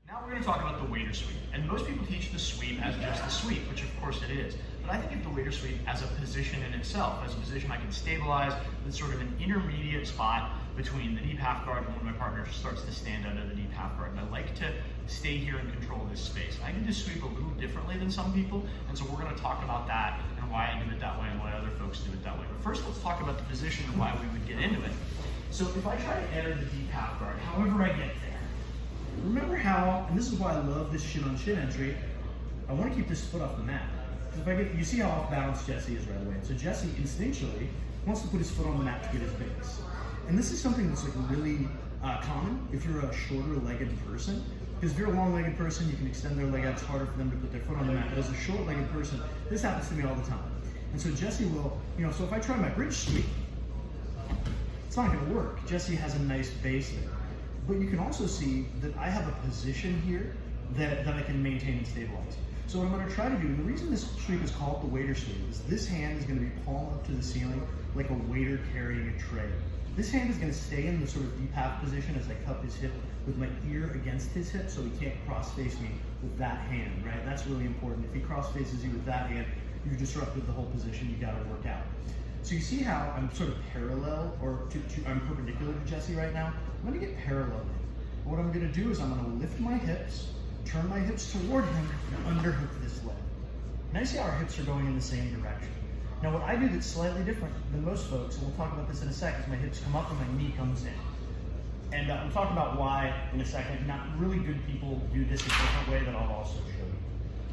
Now we're going to talk about the waiter sweep. And most people teach the sweep as just the sweep, which of course it is. But I think of the waiter sweep as a position in itself, as a position I can stabilize with sort of an intermediate spot between the deep half guard and when my partner starts to stand under the deep half guard. And I like to stay here and control this space. I can just sweep a little differently than some people, and so we're going to talk about that and why I do it that way and why other folks do it that way. But first, let's talk about the position and why we would get into it. So if I try to enter the deep half guard, however I get there, remember how, and this is why I love this shin-on-shin entry, I want to keep this foot off the mat. If I get, you see how off balance Jesse is right away. So Jesse instinctually wants to put his foot on the mat to get his base. And this is something that's like really common if you're a shorter legged person. Because if you're a long legged person, you can extend their leg out. It's harder for them to put their foot on the mat. But as a short legged person, this happens to me all the time. And so Jesse will, so if I try my bridge sweep, it's not going to work. Jesse has a nice base there. But you can also see that I have a position here that I can maintain and stabilize. So what I'm going to try to do, and the reason this sweep is called the waiter sweep, is this hand is going to be palm up to the ceiling like a waiter carrying a tray. This hand is going to stay in the sort of deep half position as I cup his hip with my ear against his hip so he can't cross face me with that hand, right? That's really important. If he cross faces you with that hand, you've disrupted the whole position you got to work out. So you see how I'm sort of parallel, or I'm perpendicular to Jesse right now? I'm going to get parallel. And what I'm going to do is I'm going to lift my hips, turn my hips toward him, and underhook this leg. Now you see how our hips are going in the same direction. Now what I do that's slightly different than most folks, and we'll talk about this in a second, is my hips come up and my knee comes in. And we'll talk about why in a second. Not really good people do this a different way that I'll also show you.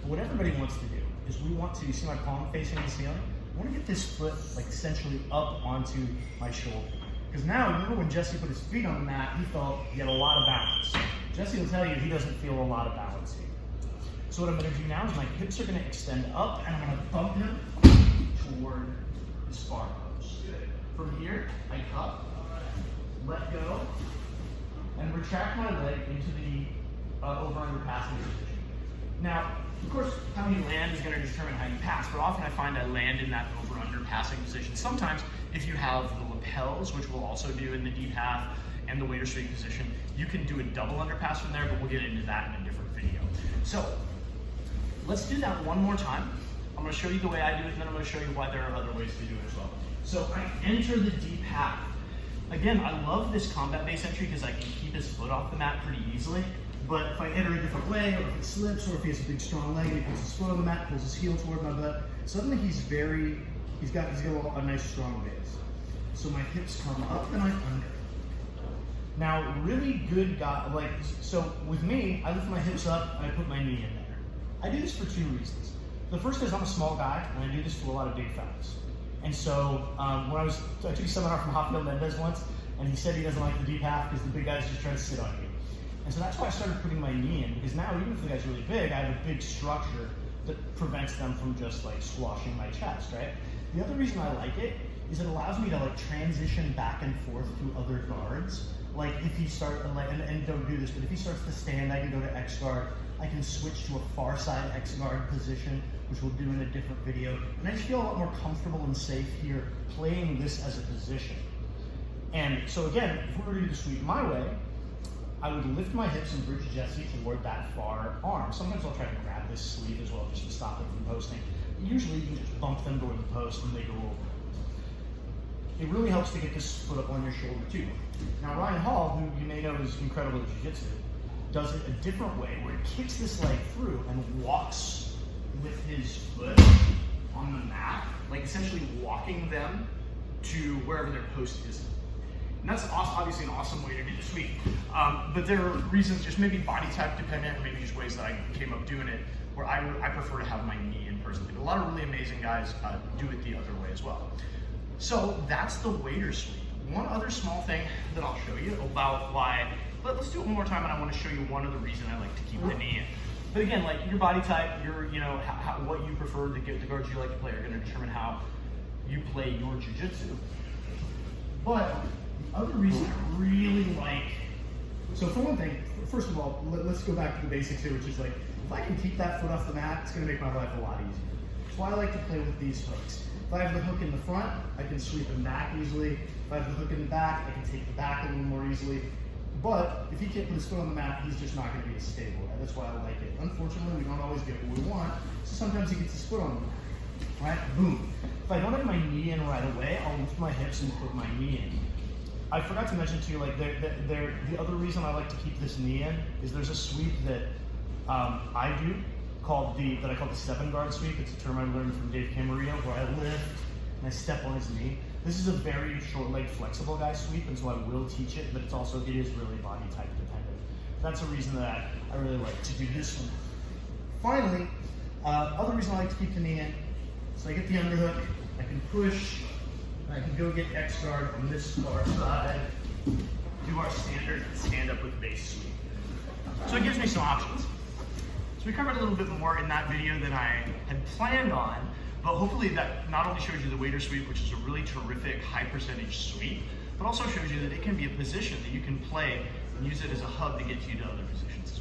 But what everybody wants to do is we want to, you see my palm facing the ceiling? I want to get this foot like essentially up onto my shoulder. Because now, remember when Jesse put his feet on the mat, he felt he had a lot of balance. Jesse will tell you he doesn't feel a lot of balance here. So what I'm going to do now is my hips are going to extend up and I'm going to bump him toward the spar post. From here, I cup, let go, and retract my leg into the over-under passing position. Now, of course, how you land is going to determine how you pass, but often I find I land in that over-under passing position. Sometimes, if you have the lapels, which we'll also do in the deep half, and the waiter sweep position, you can do a double underpass from there, but we'll get into that in a different video. So, let's do that one more time. I'm going to show you the way I do it, and then I'm going to show you why there are other ways to do it as well. So, I enter the deep half. Again, I love this combat base entry because I can keep his foot off the mat pretty easily. But if I enter a different way, or if it slips, or if he has a big strong leg and he puts his foot on the mat, pulls his heel toward my butt, suddenly he's got a nice strong base. So my hips come up and I under. Now, really good guy, so with me, I lift my hips up and I put my knee in there. I do this for two reasons. The first is I'm a small guy and I do this to a lot of big fellas. And so I took a seminar from Rafael Mendez once, and he said he doesn't like the deep half because the big guys just try to sit on you. And so that's why I started putting my knee in, because now even if the guy's really big, I have a big structure that prevents them from just like squashing my chest, right? The other reason I like it is it allows me to like transition back and forth to other guards. Like if he starts, and don't do this, but if he starts to stand, I can go to X guard. I can switch to a far side X guard position, which we'll do in a different video. And I just feel a lot more comfortable and safe here playing this as a position. And so again, if we were to do the sweep my way, I would lift my hips and bridge Jesse toward that far arm. Sometimes I'll try to grab this sleeve as well just to stop them from posting. Usually you can just bump them toward the post and they go over. It really helps to get this foot up on your shoulder too. Now Ryan Hall, who you may know is incredible at jiu-jitsu, does it a different way where he kicks this leg through and walks with his foot on the mat, like essentially walking them to wherever their post is. And that's obviously an awesome way to do the sweep. But there are reasons, just maybe body type dependent, or maybe just ways that I came up doing it, where I prefer to have my knee in personally. But a lot of really amazing guys do it the other way as well. So that's the waiter sweep. One other small thing that I'll show you about why, let's do it one more time, and I want to show you one other reason I like to keep the knee in. But again, like your body type, what you prefer, the guards you like to play are going to determine how you play your jiu-jitsu. But the other reason I really like, so for one thing, first of all, let's go back to the basics here, which is like, if I can keep that foot off the mat, it's going to make my life a lot easier. That's why I like to play with these hooks. If I have the hook in the front, I can sweep him back easily. If I have the hook in the back, I can take the back a little more easily. But if he can't put his foot on the mat, he's just not going to be as stable. Right? That's why I like it. Unfortunately, we don't always get what we want, so sometimes he gets his foot on the mat. Right? Boom. If I don't have my knee in right away, I'll lift my hips and put my knee in. I forgot to mention to you, like, the other reason I like to keep this knee in is there's a sweep that I do that I call the 7-guard sweep. It's a term I learned from Dave Camarillo, where I lift and I step on his knee. This is a very short leg flexible guy sweep, and so I will teach it, but it is really body type dependent. That's a reason that I really like to do this one. Finally, other reason I like to keep the knee in, so I get the underhook, I can push, and I can go get X guard on this far side, do our standard stand up with base sweep. So it gives me some options. So we covered a little bit more in that video than I had planned on, but hopefully that not only shows you the waiter sweep, which is a really terrific high percentage sweep, but also shows you that it can be a position that you can play and use it as a hub to get you to other positions as well.